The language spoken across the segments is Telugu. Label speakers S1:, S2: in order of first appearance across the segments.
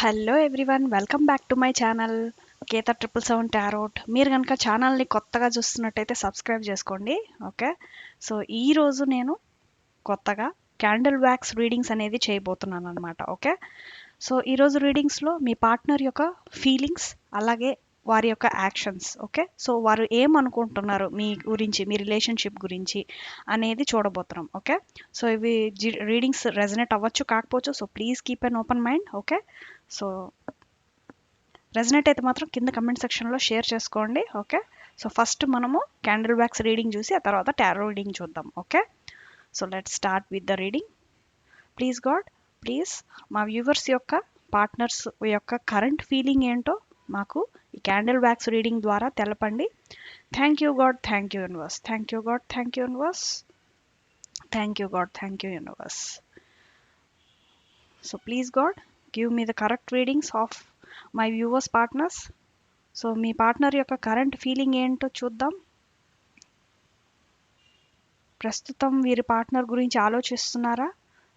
S1: Hello everyone, welcome back to my channel Keta 777 tarot. మీరు కనుక ఛానల్ని కొత్తగా చూస్తున్నట్టయితే సబ్స్క్రైబ్ చేసుకోండి. ఓకే, సో ఈరోజు నేను కొత్తగా క్యాండిల్ వ్యాక్స్ రీడింగ్స్ అనేది చేయబోతున్నాను అనమాట. ఓకే, సో ఈరోజు రీడింగ్స్లో మీ పార్ట్నర్ యొక్క ఫీలింగ్స్, అలాగే వారి యొక్క యాక్షన్స్, ఓకే, సో వారు ఏమనుకుంటున్నారు మీ గురించి, మీ రిలేషన్షిప్ గురించి అనేది చూడబోతున్నాం. ఓకే, సో ఇవి రీడింగ్స్ రెజనేట్ అవ్వచ్చు, కాకపోవచ్చు. So please keep an open mind. Okay, so resonate అయితే మాత్రం కింద కమెంట్ సెక్షన్లో షేర్ చేసుకోండి. ఓకే, సో ఫస్ట్ మనము క్యాండిల్ వ్యాక్స్ రీడింగ్ చూసి ఆ తర్వాత టారో రీడింగ్ చూద్దాం. Okay, so let's start with the reading. Please God, please మా వ్యూవర్స్ యొక్క పార్ట్నర్స్ యొక్క కరెంట్ ఫీలింగ్ ఏంటో మాకు ఈ క్యాండిల్ వ్యాక్స్ రీడింగ్ ద్వారా తెలపండి. Thank you God, thank you universe, thank you God, thank you universe, thank you God, thank you universe. So please God, give me the correct readings of my viewers partners. So me partner యొక్క కరెంట్ ఫీలింగ్ ఏంటో చూద్దాం. ప్రస్తుతం వీరి పార్ట్నర్ గురించి ఆలోచిస్తున్నారా?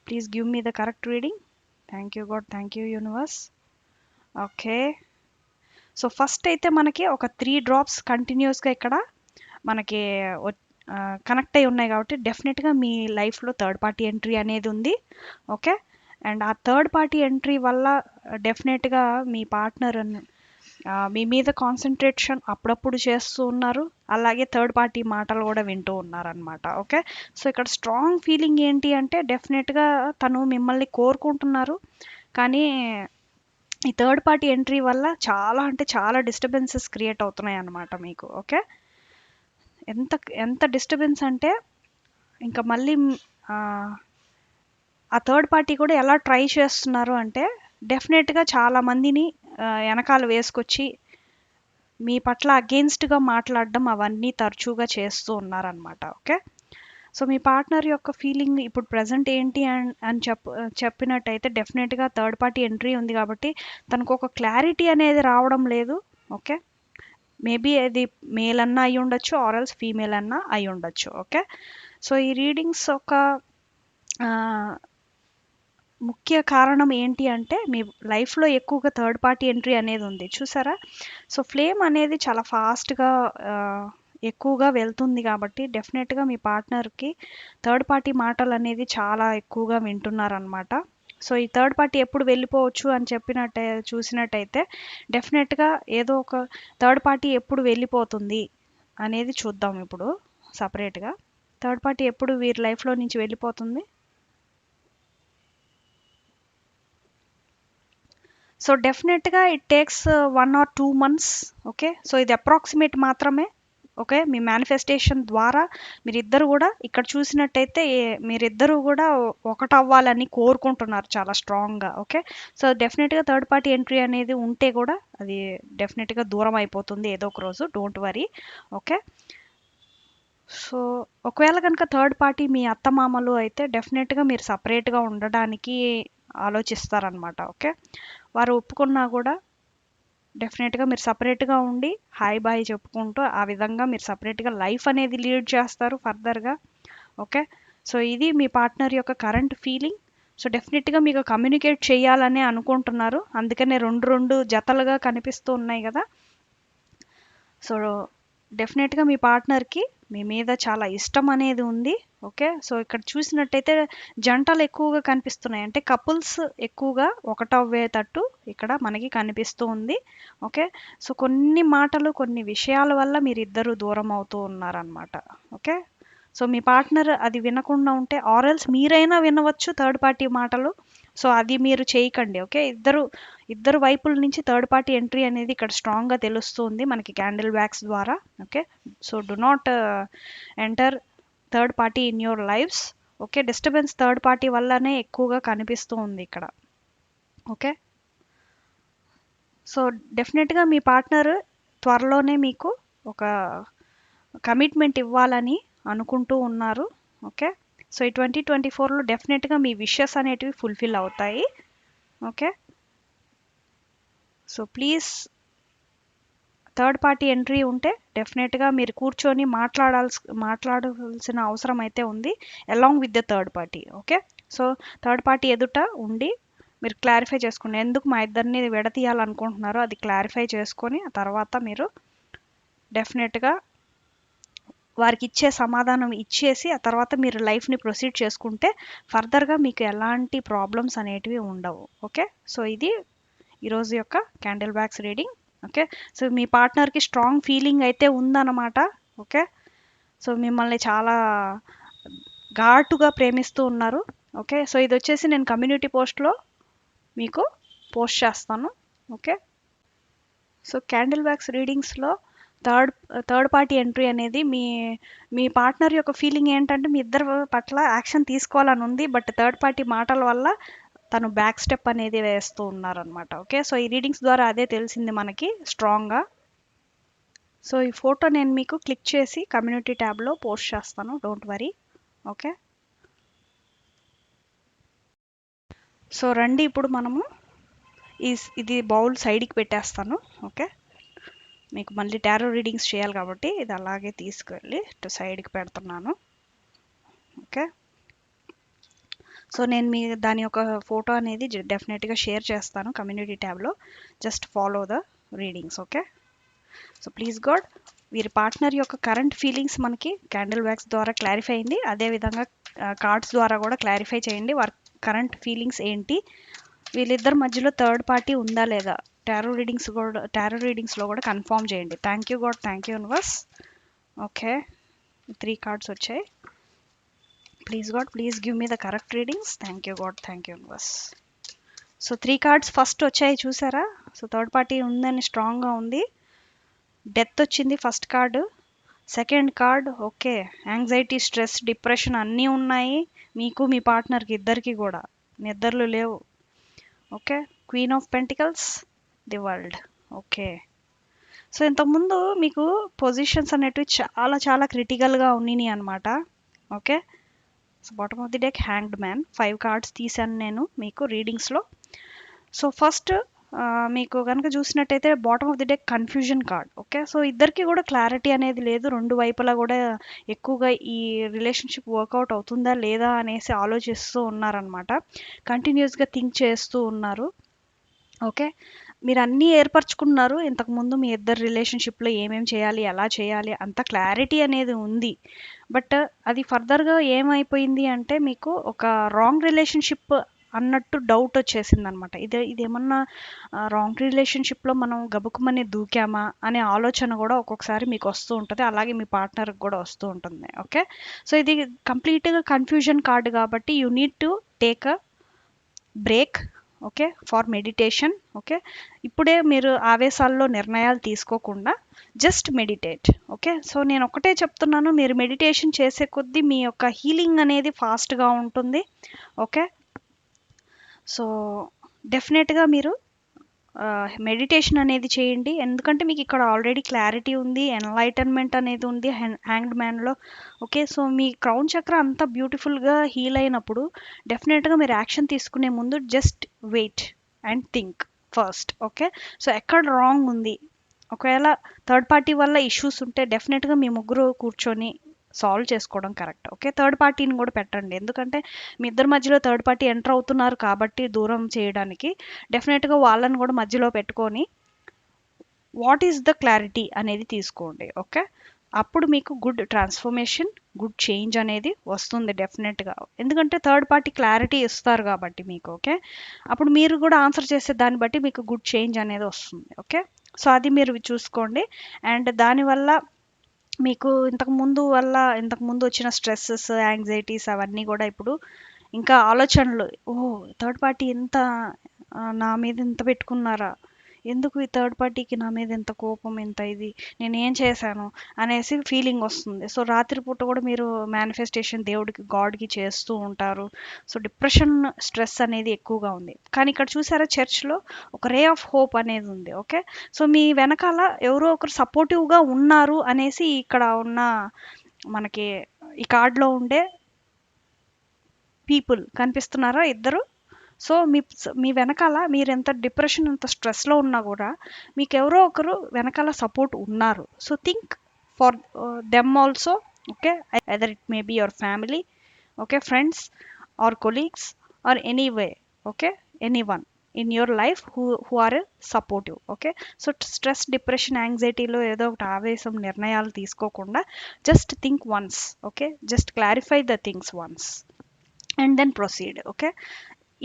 S1: Please give me the correct reading. Thank you God, thank you universe. Okay, so first అయితే మనకి ఒక 3 డ్రాప్స్ కంటిన్యూస్గా ఇక్కడ మనకి కనెక్ట్ అయి ఉన్నాయి కాబట్టి డెఫినెట్గా మీ లైఫ్లో థర్డ్ పార్టీ ఎంట్రీ అనేది ఉంది. ఓకే, అండ్ ఆ థర్డ్ పార్టీ ఎంట్రీ వల్ల డెఫినెట్గా మీ పార్ట్నర్ మీ మీద కాన్సన్ట్రేషన్ అప్పుడప్పుడు చేస్తూ ఉన్నారు, అలాగే థర్డ్ పార్టీ మాటలు కూడా వింటూ ఉన్నారనమాట. ఓకే, సో ఇక్కడ స్ట్రాంగ్ ఫీలింగ్ ఏంటి అంటే డెఫినెట్గా తను మిమ్మల్ని కోరుకుంటున్నారు, కానీ ఈ థర్డ్ పార్టీ ఎంట్రీ వల్ల చాలా అంటే చాలా డిస్టర్బెన్సెస్ క్రియేట్ అవుతున్నాయి అన్నమాట మీకు. ఓకే, ఎంత ఎంత డిస్టర్బెన్స్ అంటే ఇంకా మళ్ళీ ఆ థర్డ్ పార్టీ కూడా ఎలా ట్రై చేస్తున్నారు అంటే డెఫినెట్గా చాలామందిని వెనకాల వేసుకొచ్చి మీ పట్ల అగెయిన్స్ట్గా మాట్లాడడం అవన్నీ తరచుగా చేస్తూ ఉన్నారనమాట. ఓకే, సో మీ పార్ట్నర్ యొక్క ఫీలింగ్ ఇప్పుడు ప్రజెంట్ ఏంటి అని చెప్పినట్టయితే డెఫినెట్గా థర్డ్ పార్టీ ఎంట్రీ ఉంది కాబట్టి తనకు ఒక క్లారిటీ అనేది రావడం లేదు. ఓకే, మేబీ అది మేల్ అన్నా అయి ఉండొచ్చు, ఆర్ఎల్స్ ఫీమేల్ అన్నా అయి ఉండొచ్చు. ఓకే, సో ఈ రీడింగ్స్ ఒక ముఖ్య కారణం ఏంటి అంటే మీ లైఫ్లో ఎక్కువగా థర్డ్ పార్టీ ఎంట్రీ అనేది ఉంది, చూసారా? సో ఫ్లేమ్ అనేది చాలా ఫాస్ట్గా ఎక్కువగా వెళ్తుంది కాబట్టి డెఫినెట్గా మీ పార్ట్నర్కి థర్డ్ పార్టీ మాటలు అనేది చాలా ఎక్కువగా వింటున్నారనమాట. సో ఈ థర్డ్ పార్టీ ఎప్పుడు వెళ్ళిపోవచ్చు అని చూసినట్టయితే డెఫినెట్గా ఏదో ఒక థర్డ్ పార్టీ ఎప్పుడు వెళ్ళిపోతుంది అనేది చూద్దాం ఇప్పుడు సపరేట్గా. థర్డ్ పార్టీ ఎప్పుడు వీరి లైఫ్లో నుంచి వెళ్ళిపోతుంది? సో డెఫినెట్గా it takes 1 or 2 months. Okay, so ఇది అప్రాక్సిమేట్ మాత్రమే. ఓకే, మీ మేనిఫెస్టేషన్ ద్వారా మీరిద్దరు కూడా ఇక్కడ చూసినట్టయితే మీరిద్దరూ కూడా ఒకటవ్వాలని కోరుకుంటున్నారు చాలా స్ట్రాంగ్గా. ఓకే, సో డెఫినెట్గా థర్డ్ పార్టీ ఎంట్రీ అనేది ఉంటే కూడా అది డెఫినెట్గా దూరం అయిపోతుంది ఏదో ఒక రోజు, డోంట్ వరీ. ఓకే, సో ఒకవేళ కనుక థర్డ్ పార్టీ మీ అత్తమామలు అయితే డెఫినెట్గా మీరు సపరేట్గా ఉండడానికి ఆలోచిస్తారనమాట. ఓకే, వారు ఒప్పుకున్నా కూడా డెఫినెట్గా మీరు సపరేట్గా ఉండి హాయ్ బాయ్ చెప్పుకుంటూ ఆ విధంగా మీరు సపరేట్గా లైఫ్ అనేది లీడ్ చేస్తారు ఫర్దర్గా. ఓకే, సో ఇది మీ పార్ట్నర్ యొక్క కరెంట్ ఫీలింగ్. సో డెఫినెట్గా మీకు కమ్యూనికేట్ చేయాలని అనుకుంటున్నారు, అందుకనే రెండు జతలుగా కనిపిస్తూ ఉన్నాయి కదా. సో డెఫినెట్గా మీ పార్ట్నర్కి మీ మీద చాలా ఇష్టం అనేది ఉంది. ఓకే, సో ఇక్కడ చూసినట్టయితే జంటలు ఎక్కువగా కనిపిస్తున్నాయి, అంటే కపుల్స్ ఎక్కువగా ఒకటవ్వేటట్టు ఇక్కడ మనకి కనిపిస్తూ ఉంది. ఓకే, సో కొన్ని మాటలు కొన్ని విషయాల వల్ల మీరిద్దరూ దూరం అవుతూ ఉన్నారనమాట. ఓకే, సో మీ పార్ట్నర్ అది వినకుండా ఉంటే ఆర్ఎల్స్ మీరైనా వినవచ్చు థర్డ్ పార్టీ మాటలు, సో అది మీరు చేయకండి. ఓకే, ఇద్దరు వైపుల నుంచి థర్డ్ పార్టీ ఎంట్రీ అనేది ఇక్కడ స్ట్రాంగ్గా తెలుస్తుంది మనకి క్యాండిల్ వ్యాక్స్ ద్వారా. Okay, so do not enter third party in your lifes. Okay, disturbance third party వల్లనే ఎక్కువగా కనిపిస్తూ ఉంది ఇక్కడ. ఓకే, సో డెఫినెట్గా మీ పార్ట్నర్ త్వరలోనే మీకు ఒక కమిట్మెంట్ ఇవ్వాలని అనుకుంటూ ఉన్నారు. ఓకే, సో ఈ 2024లో డెఫినెట్గా మీ విషెస్ అనేటివి ఫుల్ఫిల్ అవుతాయి. Okay, so please third party entry ఉంటే డెఫినెట్గా మీరు కూర్చొని మాట్లాడాల్సిన అవసరం అయితే ఉంది along with the third party. Okay, so third party ఎదుట ఉండి మీరు క్లారిఫై చేసుకోండి. ఎందుకు మా ఇద్దరిని విడతీయాలనుకుంటున్నారో అది క్లారిఫై చేసుకొని ఆ తర్వాత మీరు డెఫినెట్గా వారికి ఇచ్చే సమాధానం ఇచ్చేసి ఆ తర్వాత మీరు లైఫ్ని ప్రొసీడ్ చేసుకుంటే ఫర్దర్గా మీకు ఎలాంటి ప్రాబ్లమ్స్ అనేటివి ఉండవు. ఓకే, సో ఇది ఈరోజు యొక్క candle bags reading. Okay, so మీ పార్ట్నర్కి స్ట్రాంగ్ ఫీలింగ్ అయితే ఉందన్నమాట. ఓకే, సో మిమ్మల్ని చాలా ఘాటుగా ప్రేమిస్తూ ఉన్నారు. ఓకే, సో ఇది వచ్చేసి నేను కమ్యూనిటీ పోస్ట్లో మీకు పోస్ట్ చేస్తాను. ఓకే, సో క్యాండిల్ బ్యాగ్స్ రీడింగ్స్లో థర్డ్ పార్టీ ఎంట్రీ అనేది మీ పార్ట్నర్ యొక్క ఫీలింగ్ ఏంటంటే మీ ఇద్దరి పట్ల యాక్షన్ తీసుకోవాలని ఉంది, బట్ థర్డ్ పార్టీ మాటల వల్ల తను బ్యాక్ స్టెప్ అనేది వేస్తూ ఉన్నారనమాట. ఓకే, సో ఈ రీడింగ్స్ ద్వారా అదే తెలిసింది మనకి స్ట్రాంగ్గా. సో ఈ ఫోటో నేను మీకు క్లిక్ చేసి కమ్యూనిటీ ట్యాబ్లో పోస్ట్ చేస్తాను, డోంట్ వరీ. ఓకే, సో రండి ఇప్పుడు మనము ఇది బౌల్ సైడ్కి పెట్టేస్తాను. ఓకే, మీకు మళ్ళీ టారో రీడింగ్స్ చేయాలి కాబట్టి ఇది అలాగే తీసుకెళ్ళి సైడ్కి పెడుతున్నాను. ఓకే, సో నేను మీ దాని యొక్క ఫోటో అనేది డెఫినెట్గా షేర్ చేస్తాను కమ్యూనిటీ ట్యాబ్లో. Just follow the readings. Okay, so please God వీరి పార్ట్నర్ యొక్క కరెంట్ ఫీలింగ్స్ మనకి క్యాండిల్ బ్యాగ్స్ ద్వారా క్లారిఫై అయింది. అదేవిధంగా కార్డ్స్ ద్వారా కూడా క్లారిఫై చేయండి వారి కరెంట్ ఫీలింగ్స్ ఏంటి, వీళ్ళిద్దరి మధ్యలో థర్డ్ పార్టీ ఉందా లేదా, టారో రీడింగ్స్లో కూడా కన్ఫర్మ్ చేయండి. Thank you God, thank you universe. Okay, 3 cards వచ్చాయి. Please God, please give me the correct readings. Thank you God, thank you universe. So 3 cards first వచ్చాయి చూసారా. సో థర్డ్ పార్టీ ఉందని స్ట్రాంగ్గా ఉంది. డెత్ వచ్చింది first card. Second card okay, anxiety, stress, depression అన్నీ ఉన్నాయి మీకు మీ పార్ట్నర్కి ఇద్దరికి కూడా, నిద్రలు లేవు. Okay, queen of pentacles, the world. Okay, so ఇంతకుముందు మీకు పొజిషన్స్ అనేటివి చాలా చాలా క్రిటికల్గా ఉన్నాయి అనమాట. Okay, so bottom of the deck hanged man. 5 cards తీసాను నేను మీకు రీడింగ్స్లో. సో ఫస్ట్ మీకు కనుక చూసినట్టయితే bottom of the deck confusion card. Okay, so ఇద్దరికి కూడా క్లారిటీ అనేది లేదు, రెండు వైపులా కూడా ఎక్కువగా ఈ రిలేషన్షిప్ వర్కౌట్ అవుతుందా లేదా అనేసి ఆలోచిస్తూ ఉన్నారనమాట. కంటిన్యూస్గా థింక్ చేస్తూ ఉన్నారు. ఓకే, మీరు అన్నీ ఏర్పరచుకున్నారు ఇంతకుముందు మీ ఇద్దరు రిలేషన్షిప్లో ఏమేమి చేయాలి, ఎలా చేయాలి, అంత క్లారిటీ అనేది ఉంది. బట్ అది ఫర్దర్గా ఏమైపోయింది అంటే మీకు ఒక రాంగ్ రిలేషన్షిప్ అన్నట్టు డౌట్ వచ్చేసింది అనమాట. ఇదేమన్నా రాంగ్ రిలేషన్షిప్లో మనం గబుకుమని దూకామా అనే ఆలోచన కూడా ఒక్కొక్కసారి మీకు వస్తూ ఉంటుంది, అలాగే మీ పార్ట్నర్కి కూడా వస్తూ ఉంటుంది. ఓకే, సో ఇది కంప్లీట్గా కన్ఫ్యూజన్ కార్డు కాబట్టి you need to take a break. Okay, for meditation. Okay, ఇప్పుడే మీరు ఆవేశాల్లో నిర్ణయాలు తీసుకోకుండా జస్ట్ మెడిటేట్. ఓకే, సో నేను ఒకటే చెప్తున్నాను, మీరు మెడిటేషన్ చేసే కొద్దీ మీ యొక్క హీలింగ్ అనేది ఫాస్ట్గా ఉంటుంది. ఓకే, సో డెఫినెట్గా మీరు మెడిటేషన్ అనేది చేయండి, ఎందుకంటే మీకు ఇక్కడ ఆల్రెడీ క్లారిటీ ఉంది, ఎన్లైటన్మెంట్ అనేది ఉంది హ్యాంగ్డ్ మ్యాన్లో. ఓకే, సో మీ క్రౌన్ చక్ర అంతా బ్యూటిఫుల్గా హీల్ అయినప్పుడు డెఫినెట్గా మీరు యాక్షన్ తీసుకునే ముందు just wait and think first. Okay, so ఎక్కడ రాంగ్ ఉంది, ఒకవేళ థర్డ్ పార్టీ వల్ల ఇష్యూస్ ఉంటే డెఫినెట్గా మీ ముగ్గురు కూర్చొని సాల్వ్ చేసుకోవడం కరెక్ట్. ఓకే, థర్డ్ పార్టీని కూడా పెట్టండి, ఎందుకంటే మీ ఇద్దరి మధ్యలో థర్డ్ పార్టీ ఎంటర్ అవుతున్నారు కాబట్టి దూరం చేయడానికి డెఫినెట్గా వాళ్ళని కూడా మధ్యలో పెట్టుకొని వాట్ ఈస్ ద క్లారిటీ అనేది తీసుకోండి. ఓకే, అప్పుడు మీకు గుడ్ ట్రాన్స్ఫర్మేషన్, గుడ్ చేంజ్ అనేది వస్తుంది డెఫినెట్గా, ఎందుకంటే థర్డ్ పార్టీ క్లారిటీ ఇస్తారు కాబట్టి మీకు. ఓకే, అప్పుడు మీరు కూడా ఆన్సర్ చేసే దాన్ని బట్టి మీకు గుడ్ చేంజ్ అనేది వస్తుంది. ఓకే, సో అది మీరు చూసుకోండి. అండ్ దానివల్ల మీకు ఇంతకుముందు వచ్చిన స్ట్రెస్సెస్, యాంగ్జైటీస్ అవన్నీ కూడా ఇప్పుడు ఇంకా ఆలోచనలు, థర్డ్ పార్టీ ఇంత నా మీద ఇంత పెట్టుకున్నారా, ఎందుకు ఈ థర్డ్ పార్టీకి నా మీద ఎంత కోపం, ఎంత ఇది, నేను ఏం చేశాను అనేసి ఫీలింగ్ వస్తుంది. సో రాత్రిపూట కూడా మీరు మేనిఫెస్టేషన్ దేవుడికి, గాడ్కి చేస్తూ ఉంటారు. సో డిప్రెషన్, స్ట్రెస్ అనేది ఎక్కువగా ఉంది. కానీ ఇక్కడ చూసారా చర్చ్లో ఒక రే ఆఫ్ హోప్ అనేది ఉంది. ఓకే, సో మీ వెనకాల ఎవరో ఒకరు సపోర్టివ్గా ఉన్నారు అనేసి ఇక్కడ ఉన్న మనకి ఈ కార్డులో ఉండే పీపుల్ కనిపిస్తున్నారా ఇద్దరు. సో మీ వెనకాల మీరు ఎంత డిప్రెషన్, ఎంత స్ట్రెస్లో ఉన్నా కూడా మీకు ఎవరో ఒకరు వెనకాల సపోర్ట్ ఉన్నారు. So think for them also. Okay, either it may be your family, okay, friends or colleagues or any way. Okay, anyone in your life who are supportive. Okay, so stress, depression, యాంగ్జైటీలో ఏదో ఒకటి ఆవేశం నిర్ణయాలు తీసుకోకుండా just think once. Okay, just clarify the things once and then proceed. Okay,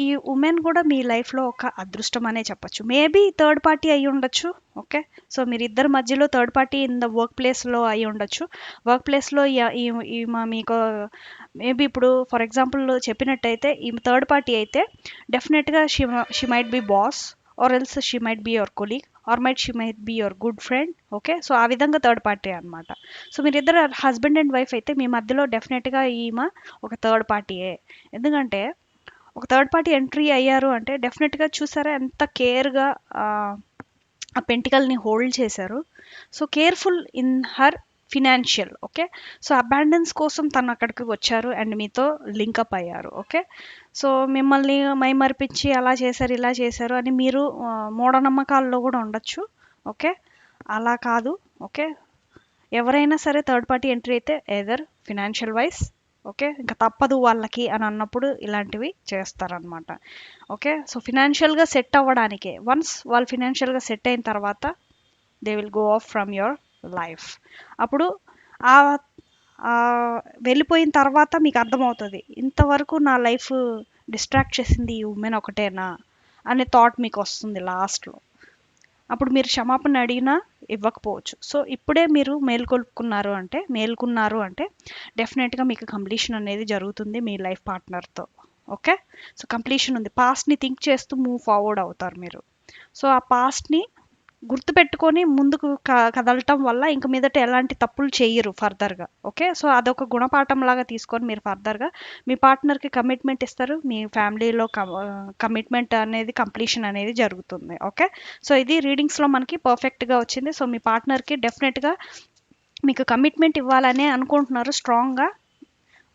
S1: ఈ ఉమెన్ కూడా మీ లైఫ్లో ఒక అదృష్టం అనే చెప్పొచ్చు. మేబీ థర్డ్ పార్టీ అయి ఉండొచ్చు. ఓకే, సో మీరు ఇద్దరి మధ్యలో third party in the work ప్లేస్లో అయి ఉండొచ్చు. వర్క్ ప్లేస్లో ఈమె మీకు మేబీ ఇప్పుడు ఫర్ ఎగ్జాంపుల్ చెప్పినట్టయితే ఈ థర్డ్ పార్టీ అయితే డెఫినెట్గా she might be boss or else she might be your colleague or she might be your good friend. Okay, so ఆ విధంగా థర్డ్ పార్టీ అనమాట. సో మీరిద్దరు హస్బెండ్ అండ్ వైఫ్ అయితే మీ మధ్యలో డెఫినెట్గా ఈమె ఒక థర్డ్ పార్టీయే. ఎందుకంటే ఒక థర్డ్ పార్టీ ఎంట్రీ అయ్యారు అంటే డెఫినెట్గా చూసారా ఎంత కేర్గా ఆ పెంటికల్ని హోల్డ్ చేశారు. So careful in her financial. Okay, so abundance కోసం తను అక్కడికి వచ్చారు అండ్ మీతో లింకప్ అయ్యారు. ఓకే, సో మిమ్మల్ని మైమరిపించి అలా చేశారు ఇలా చేశారు అని మీరు మూఢనమ్మకాల్లో కూడా ఉండొచ్చు. ఓకే, అలా కాదు. ఓకే, ఎవరైనా సరే థర్డ్ పార్టీ ఎంట్రీ అయితే ఎదర్ ఫినాన్షియల్ వైజ్, ఓకే, ఇంకా తప్పదు వాళ్ళకి అని అన్నప్పుడు ఇలాంటివి చేస్తారనమాట. ఓకే, సో ఫినాన్షియల్గా సెట్ అవ్వడానికే, వన్స్ వాళ్ళు ఫినాన్షియల్గా సెట్ అయిన తర్వాత they will go of from your life. అప్పుడు ఆ వెళ్ళిపోయిన తర్వాత మీకు అర్థమవుతుంది ఇంతవరకు నా లైఫ్ డిస్ట్రాక్ట్ చేసింది ఈ ఉమెన్ ఒకటేనా అనే థాట్ మీకు వస్తుంది లాస్ట్లో. అప్పుడు మీరు క్షమాపణ అడిగినా ఇవ్వకపోవచ్చు. సో ఇప్పుడే మీరు మేల్కొన్నారు అంటే డెఫినెట్గా మీకు కంప్లీషన్ అనేది జరుగుతుంది మీ లైఫ్ పార్ట్నర్తో. ఓకే, సో కంప్లీషన్ ఉంది. పాస్ట్ని థింక్ చేస్తూ మూవ్ ఫార్వర్డ్ అవుతారు మీరు. సో ఆ పాస్ట్ని గుర్తుపెట్టుకొని ముందుకు కదలటం వల్ల ఇంక మీదట ఎలాంటి తప్పులు చేయరు ఫర్దర్గా. ఓకే, సో అదొక గుణపాఠం లాగా తీసుకొని మీరు ఫర్దర్గా మీ పార్ట్నర్కి కమిట్మెంట్ ఇస్తారు. మీ ఫ్యామిలీలో కమిట్మెంట్ అనేది కంప్లీషన్ అనేది జరుగుతుంది. ఓకే, సో ఇది రీడింగ్స్లో మనకి పర్ఫెక్ట్గా వచ్చింది. సో మీ పార్ట్నర్కి డెఫినెట్గా మీకు కమిట్మెంట్ ఇవ్వాలనే అనుకుంటున్నారు స్ట్రాంగ్గా.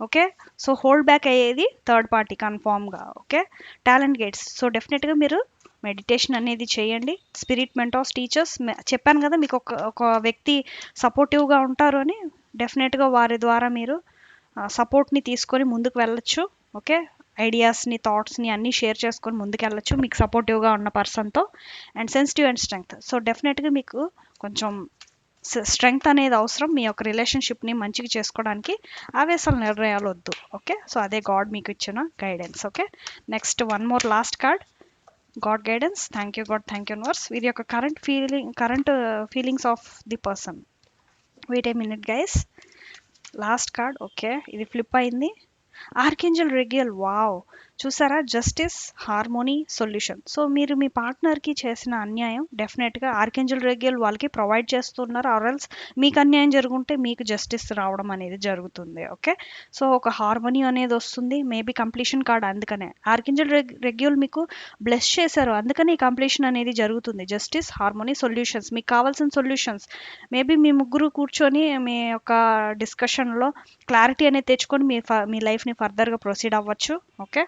S1: ఓకే, సో హోల్డ్ బ్యాక్ అయ్యేది థర్డ్ పార్టీ కన్ఫామ్గా. Okay, talent gates. సో డెఫినెట్గా మీరు మెడిటేషన్ అనేది చేయండి. స్పిరిట్ మెంటార్స్ టీచర్స్ చెప్పాను కదా మీకు ఒక వ్యక్తి సపోర్టివ్గా ఉంటారు అని, డెఫినెట్గా వారి ద్వారా మీరు సపోర్ట్ని తీసుకొని ముందుకు వెళ్ళొచ్చు. ఓకే, ఐడియాస్ని థాట్స్ని అన్నీ షేర్ చేసుకొని ముందుకు వెళ్ళొచ్చు మీకు సపోర్టివ్గా ఉన్న పర్సన్తో. And sensitive and strength. So డెఫినెట్గా మీకు కొంచెం స్ట్రెంగ్త్ అనేది అవసరం మీ యొక్క రిలేషన్షిప్ని మంచిగా చేసుకోవడానికి. ఆవేశాల నిర్ణయాలు వద్దు. ఓకే, సో అదే గాడ్ మీకు ఇచ్చిన guidance. Okay, next one more last card, God guidance. Thank you God, thank you universe. ఇది యొక్క current feelings of the person. Wait a minute guys, last card. Okay, ఇది ఫ్లిప్ అయింది. Archangel Raguel. వావ్, చూసారా, జస్టిస్, హార్మోనీ, సొల్యూషన్. సో మీరు మీ పార్ట్నర్కి చేసిన అన్యాయం డెఫినెట్గా ఆర్కేంజల్ రెగ్యుల్ వాళ్ళకి ప్రొవైడ్ చేస్తున్నారు. ఆర్ఎల్స్ మీకు అన్యాయం జరుగుంటే మీకు జస్టిస్ రావడం అనేది జరుగుతుంది. ఓకే, సో ఒక హార్మోనీ అనేది వస్తుంది. మేబీ కంప్లీషన్ కార్డ్, అందుకనే ఆర్కేంజల్ రెగ్యుల్ మీకు బ్లెస్ చేశారు, అందుకని కంప్లీషన్ అనేది జరుగుతుంది. జస్టిస్, హార్మోనీ, సొల్యూషన్స్, మీకు కావాల్సిన సొల్యూషన్స్. మేబీ మీ ముగ్గురు కూర్చొని మీ యొక్క డిస్కషన్లో క్లారిటీ అనేది తెచ్చుకొని మీ లైఫ్ని ఫర్దర్గా ప్రొసీడ్ అవ్వచ్చు. ఓకే,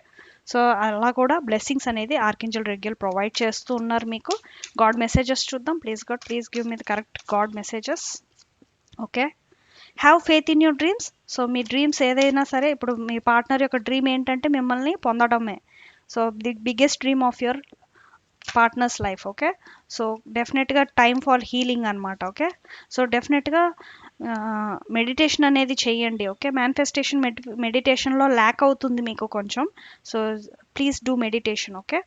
S1: సో అలా కూడా బ్లెస్సింగ్స్ అనేది ఆర్కేంజల్ రెగ్యుల్ ప్రొవైడ్ చేస్తూ ఉన్నారు మీకు. గాడ్ మెసేజెస్ చూద్దాం. Please God, please give me the correct God messages. Okay, have faith in your dreams. So me dreams ఏదైనా సరే, ఇప్పుడు మీ పార్ట్నర్ యొక్క డ్రీమ్ ఏంటంటే మిమ్మల్ని పొందడమే. So the biggest dream of your partners life. Okay, so డెఫినెట్గా టైమ్ ఫర్ హీలింగ్ అనమాట. ఓకే, సో డెఫినెట్గా మెడిటేషన్ అనేది చేయండి. ఓకే, మేనిఫెస్టేషన్ మెడిటేషన్లో ల్యాక్ అవుతుంది మీకు కొంచెం. So please do meditation. Okay,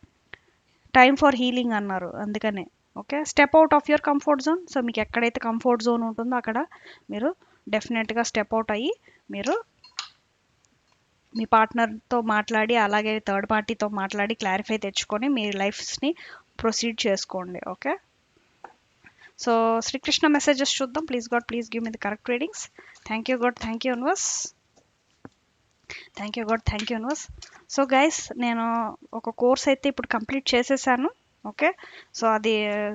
S1: time for healing అన్నారు అందుకనే. Okay, step out of your comfort zone. So మీకు ఎక్కడైతే కంఫర్ట్ జోన్ ఉంటుందో అక్కడ మీరు డెఫినెట్గా స్టెప్ అవుట్ అయ్యి మీరు మీ పార్ట్నర్తో మాట్లాడి అలాగే థర్డ్ పార్టీతో మాట్లాడి క్లారిఫై తెచ్చుకొని మీ లైఫ్స్ని ప్రొసీడ్ చేసుకోండి. ఓకే, సో శ్రీకృష్ణ మెసేజెస్ చూద్దాం. Please God, please give me the correct readings. Thank you God, thank you universe. Thank you God, thank you universe. So guys, నేను ఒక కోర్స్ అయితే ఇప్పుడు కంప్లీట్ చేసేసాను. ఓకే, సో అది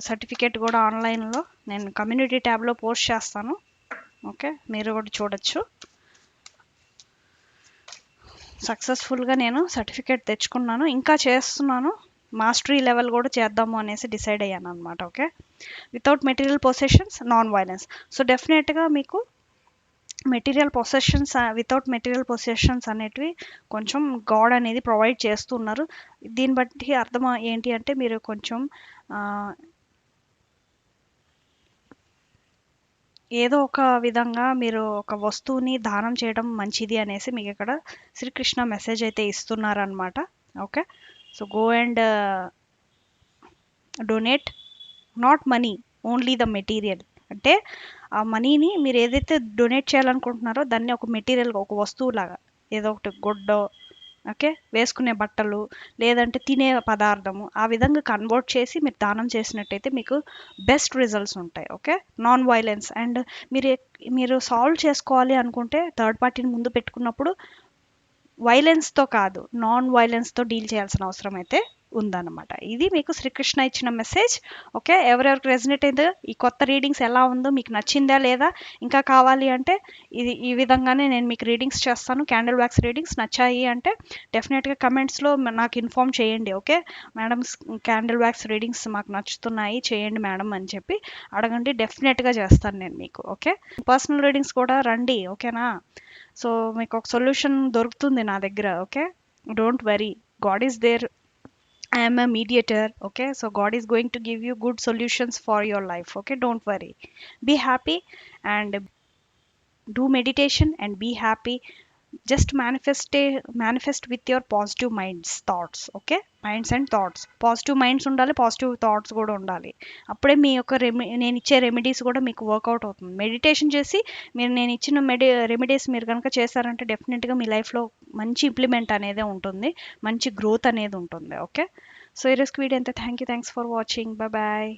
S1: సర్టిఫికేట్ కూడా ఆన్లైన్లో నేను కమ్యూనిటీ ట్యాబ్లో పోస్ట్ చేస్తాను. ఓకే, మీరు కూడా చూడొచ్చు. సక్సెస్ఫుల్గా నేను సర్టిఫికేట్ తెచ్చుకున్నాను, ఇంకా చేస్తున్నాను. మాస్టరీ లెవెల్ కూడా చేద్దాము అనేసి డిసైడ్ అయ్యాను అనమాట. Okay, without material possessions, non violence. So డెఫినెట్గా మీకు material possessions without material possessions అనేటివి కొంచెం గాడ్ అనేది ప్రొవైడ్ చేస్తున్నారు. దీన్ని బట్టి అర్థం ఏంటి అంటే మీరు కొంచెం ఆ, ఏదో ఒక విధంగా మీరు ఒక వస్తువుని దానం చేయడం మంచిది అనేసి మీకు ఇక్కడ శ్రీకృష్ణ మెసేజ్ అయితే ఇస్తున్నారనమాట. Okay, so go and donate, not money, only the material. అంటే ఆ మనీని మీరు ఏదైతే డొనేట్ చేయాలనుకుంటున్నారో దాన్ని ఒక మెటీరియల్, ఒక వస్తువులాగా, ఏదో ఒకటి గుడ్డో, ఓకే, వేసుకునే బట్టలు, లేదంటే తినే పదార్థము, ఆ విధంగా కన్వర్ట్ చేసి మీరు దానం చేసినట్టయితే మీకు బెస్ట్ రిజల్ట్స్ ఉంటాయి. Okay, non violence. అండ్ మీరు మీరు సాల్వ్ చేసుకోవాలి అనుకుంటే థర్డ్ పార్టీని ముందు పెట్టుకున్నప్పుడు వైలెన్స్తో కాదు, నాన్ వైలెన్స్తో డీల్ చేయాల్సిన అవసరం అయితే ఉందన్నమాట. ఇది మీకు శ్రీకృష్ణ ఇచ్చిన మెసేజ్. ఓకే, ఎవరెవరికి రెజినేట్ అయిందో, ఈ కొత్త రీడింగ్స్ ఎలా ఉందో, మీకు నచ్చిందా లేదా, ఇంకా కావాలి అంటే ఇది ఈ విధంగానే నేను మీకు రీడింగ్స్ చేస్తాను. క్యాండిల్ వ్యాక్స్ రీడింగ్స్ నచ్చాయి అంటే డెఫినెట్గా కమెంట్స్లో నాకు ఇన్ఫామ్ చేయండి. Okay, madam candle wax readings మాకు నచ్చుతున్నాయి, చేయండి మేడం అని చెప్పి అడగండి, డెఫినెట్గా చేస్తాను నేను మీకు. ఓకే, పర్సనల్ రీడింగ్స్ కూడా రండి. ఓకేనా, సో మీకు ఒక సొల్యూషన్ దొరుకుతుంది నా దగ్గర. Okay, don't worry, God is there, I am a mediator. Okay, so God is going to give you good solutions for your life. Okay, don't worry, be happy and do meditation and be happy. Just manifest with your positive minds, thoughts. Okay, minds and thoughts, positive minds ఉండాలి, పాజిటివ్ థాట్స్ కూడా ఉండాలి. అప్పుడే మీ యొక్క నేను ఇచ్చే రెమెడీస్ కూడా మీకు వర్కౌట్ అవుతుంది. మెడిటేషన్ చేసి మీరు నేను ఇచ్చిన రెమెడీస్ మీరు కనుక చేశారంటే డెఫినెట్గా మీ లైఫ్లో మంచి ఇంప్లిమెంట్ అనేది ఉంటుంది, మంచి గ్రోత్ అనేది ఉంటుంది. ఓకే, సో ఈరోజుకి వీడియో అంతే. Thanks for watching. బాయ్.